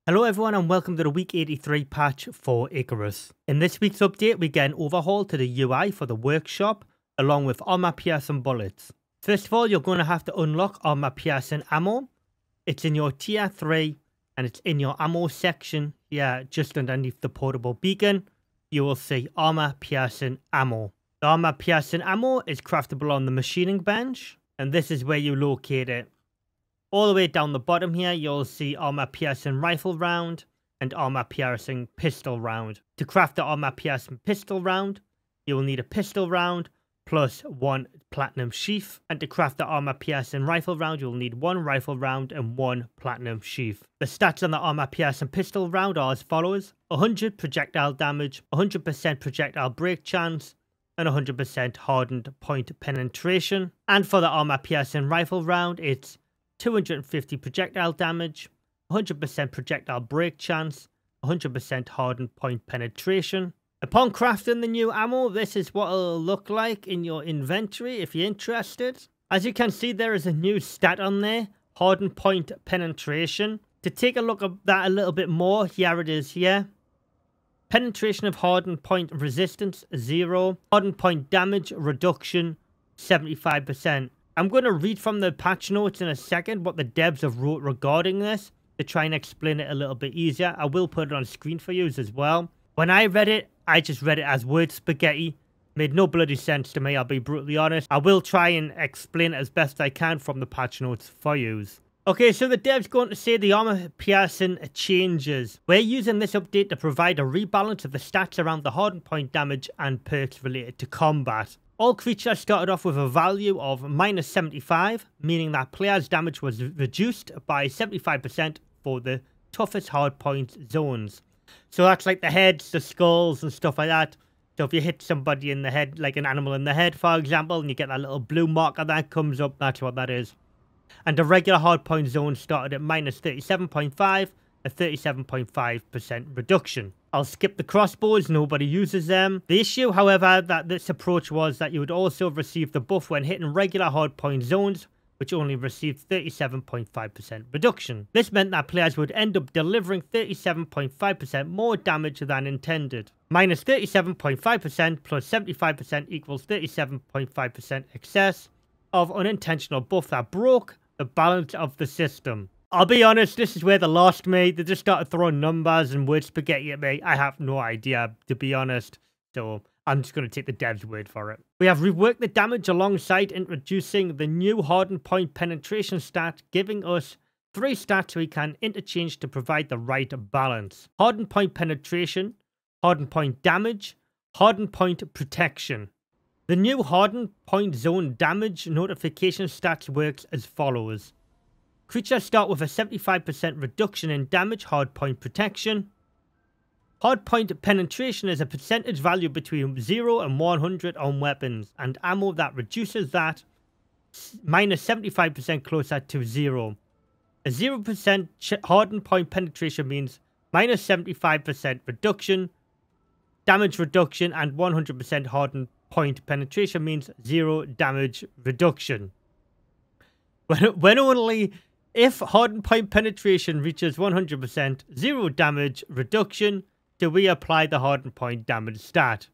Hello everyone and welcome to the week 83 patch for Icarus. In this week's update we get an overhaul to the UI for the workshop along with armor piercing bullets. First of all, you're going to have to unlock armor piercing ammo. It's in your tier 3 and it's in your ammo section here just underneath the portable beacon. You will see armor piercing ammo. The armor piercing ammo is craftable on the machining bench and this is where you locate it. All the way down the bottom here, you'll see armor piercing rifle round and armor piercing pistol round. To craft the armor piercing pistol round, you will need a pistol round plus 1 platinum sheath. And to craft the armor piercing rifle round, you'll need 1 rifle round and 1 platinum sheath. The stats on the armor piercing pistol round are as follows: 100 projectile damage, 100% projectile break chance, and 100% hardened point penetration. And for the armor piercing rifle round, it's 250 projectile damage, 100% projectile break chance, 100% hardened point penetration. Upon crafting the new ammo, this is what it'll look like in your inventory if you're interested. As you can see, there is a new stat on there, hardened point penetration. To take a look at that a little bit more, here it is here. Penetration of hardened point resistance, 0. Hardened point damage reduction, 75%. I'm going to read from the patch notes in a second what the devs have wrote regarding this to try and explain it a little bit easier. I will put it on screen for you as well. When I read it, I just read it as word spaghetti. Made no bloody sense to me, I'll be brutally honest. I will try and explain it as best I can from the patch notes for you. Okay, so the dev's going to say the armor piercing changes. We're using this update to provide a rebalance of the stats around the hardened point damage and perks related to combat. All creatures started off with a value of -75, meaning that players' damage was reduced by 75% for the toughest hardpoint zones. So that's like the heads, the skulls and stuff like that. So if you hit somebody in the head, like an animal in the head for example, and you get that little blue marker that comes up, that's what that is. And the regular hardpoint zone started at -37.5, a 37.5% reduction. I'll skip the crossbows, nobody uses them. The issue, however, that this approach was that you would also receive the buff when hitting regular hardpoint zones, which only received 37.5% reduction. This meant that players would end up delivering 37.5% more damage than intended. -37.5% plus 75% equals 37.5% excess of unintentional buff that broke the balance of the system. I'll be honest, this is where they lost me. They just started throwing numbers and word spaghetti at me. I have no idea, to be honest. So I'm just going to take the dev's word for it. We have reworked the damage alongside introducing the new hardened point penetration stat, giving us 3 stats we can interchange to provide the right balance: hardened point penetration, hardened point damage, hardened point protection. The new hardened point zone damage notification stats works as follows. Creatures start with a 75% reduction in damage hardpoint protection. Hardpoint penetration is a percentage value between 0 and 100 on weapons and ammo that reduces that -75% closer to 0. A 0% hardened point penetration means -75% reduction, damage reduction, and 100% hardened point penetration means 0 damage reduction. When only if hardened point penetration reaches 100%, 0 damage reduction, do we apply the hardened point damage stat.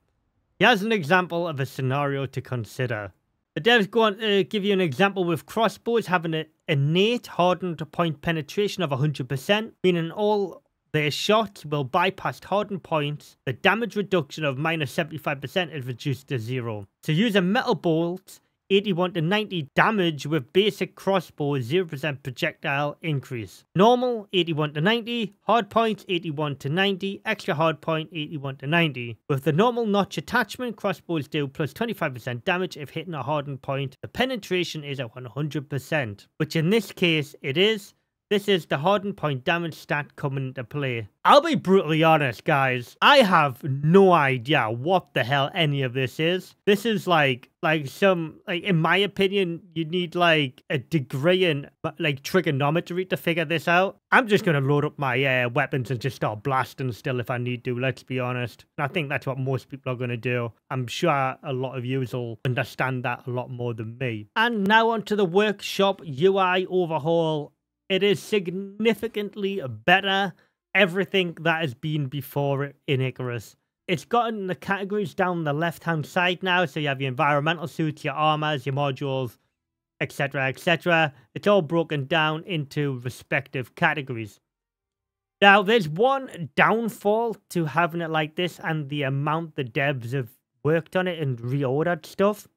Here's an example of a scenario to consider. The devs go on to give you an example with crossbows having an innate hardened point penetration of 100%, meaning all their shots will bypass hardened points. The damage reduction of -75% is reduced to 0. So use a metal bolt, 81 to 90 damage with basic crossbow, 0% projectile increase. Normal, 81 to 90. Hard points, 81 to 90. Extra hard point, 81 to 90. With the normal notch attachment, crossbows do plus 25% damage if hitting a hardened point. The penetration is at 100%, which in this case it is. This is the hardened point damage stat coming into play. I'll be brutally honest, guys. I have no idea what the hell any of this is. This is like in my opinion, you need like a degree in like trigonometry to figure this out. I'm just going to load up my weapons and just start blasting still if I need to, let's be honest. And I think that's what most people are going to do. I'm sure a lot of you will understand that a lot more than me. And now onto the workshop UI overhaul. It is significantly better everything that has been before it in Icarus. It's gotten the categories down the left-hand side now, so you have your environmental suits, your armors, your modules, etc., etc. It's all broken down into respective categories. Now, there's one downfall to having it like this and the amount the devs have worked on it and reordered stuff.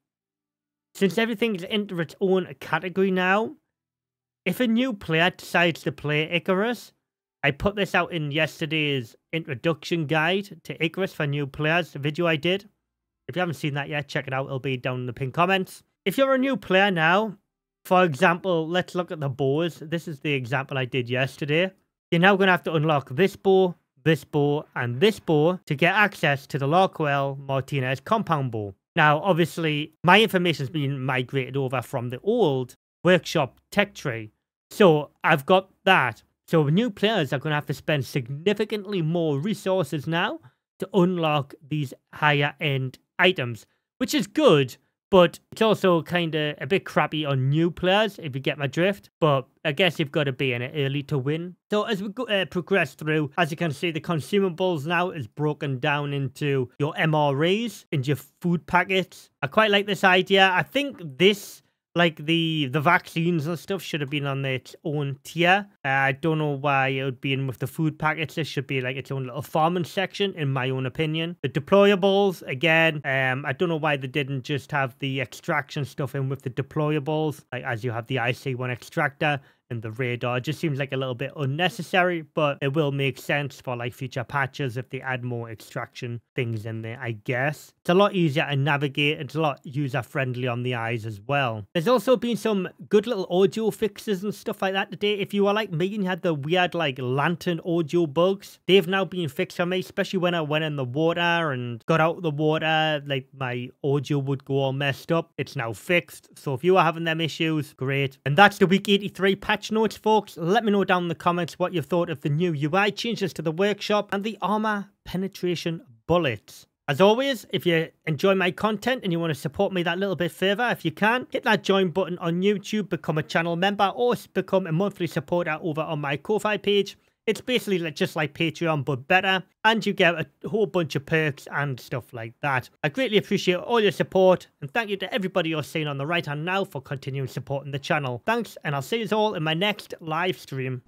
Since everything's into its own category now, if a new player decides to play Icarus, I put this out in yesterday's introduction guide to Icarus for new players, the video I did. If you haven't seen that yet, check it out. It'll be down in the pinned comments. If you're a new player now, for example, let's look at the bows. This is the example I did yesterday. You're now going to have to unlock this bow, and this bow to get access to the Larcoel Martinez compound bow. Now, obviously, my information has been migrated over from the old workshop tech tree. So, I've got that. So, new players are going to have to spend significantly more resources now to unlock these higher end items, which is good. But it's also kind of a bit crappy on new players, if you get my drift. But I guess you've got to be in it early to win. So as we progress through, as you can see, the consumables now is broken down into your MREs, into your food packets. I quite like this idea. I think this, like the vaccines and stuff, should have been on its own tier. I don't know why it would be in with the food packets. This should be like its own little farming section, in my own opinion. The deployables, again, I don't know why they didn't just have the extraction stuff in with the deployables, like as you have the IC1 extractor and the radar. It just seems like a little bit unnecessary, but it will make sense for like future patches if they add more extraction things in there, I guess. It's a lot easier to navigate. It's a lot user-friendly on the eyes as well. There's also been some good little audio fixes and stuff like that today. If you were like me and you had the weird like lantern audio bugs, they've now been fixed for me, especially when I went in the water and got out of the water, like my audio would go all messed up. It's now fixed. So if you are having them issues, great. And that's the week 83 patch notes, folks. Let me know down in the comments what you thought of the new UI changes to the workshop and the armor penetration bullets. As always, if you enjoy my content and you want to support me that little bit further, if you can, hit that join button on YouTube, become a channel member, or become a monthly supporter over on my Ko-Fi page. It's basically just like Patreon, but better, and you get a whole bunch of perks and stuff like that. I greatly appreciate all your support, and thank you to everybody you're seeing on the right hand now for continuing supporting the channel. Thanks, and I'll see you all in my next live stream.